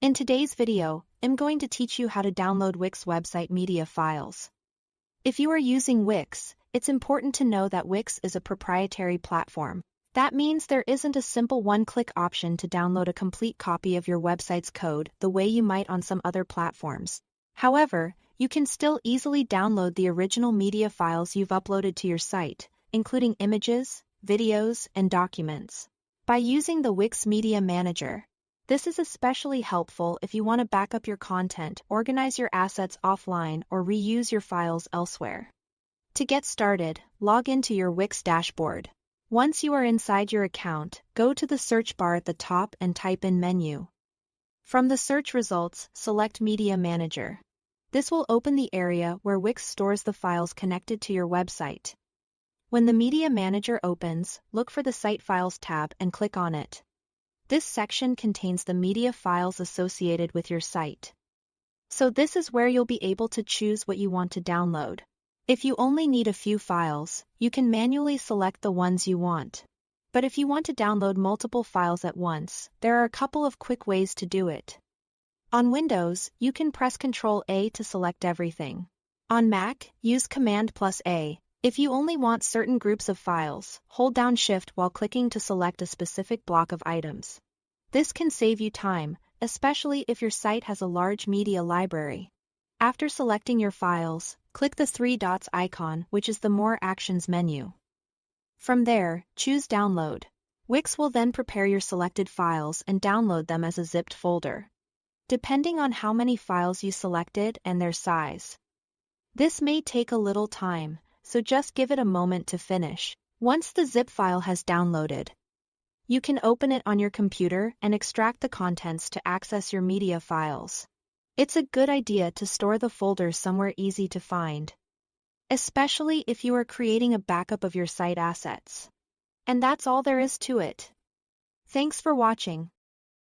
In today's video, I'm going to teach you how to download Wix website media files. If you are using Wix, it's important to know that Wix is a proprietary platform. That means there isn't a simple one-click option to download a complete copy of your website's code the way you might on some other platforms. However, you can still easily download the original media files you've uploaded to your site, including images, videos, and documents, by using the Wix Media Manager. This is especially helpful if you want to back up your content, organize your assets offline, or reuse your files elsewhere. To get started, log into your Wix dashboard. Once you are inside your account, go to the search bar at the top and type in Menu. From the search results, select Media Manager. This will open the area where Wix stores the files connected to your website. When the Media Manager opens, look for the Site Files tab and click on it. This section contains the media files associated with your site. So this is where you'll be able to choose what you want to download. If you only need a few files, you can manually select the ones you want. But if you want to download multiple files at once, there are a couple of quick ways to do it. On Windows, you can press Ctrl+A to select everything. On Mac, use Command+A. If you only want certain groups of files, hold down Shift while clicking to select a specific block of items. This can save you time, especially if your site has a large media library. After selecting your files, click the three dots icon, which is the More Actions menu. From there, choose Download. Wix will then prepare your selected files and download them as a zipped folder, depending on how many files you selected and their size. This may take a little time, so just give it a moment to finish. Once the zip file has downloaded, you can open it on your computer and extract the contents to access your media files. It's a good idea to store the folder somewhere easy to find, especially if you are creating a backup of your site assets. And that's all there is to it. Thanks for watching.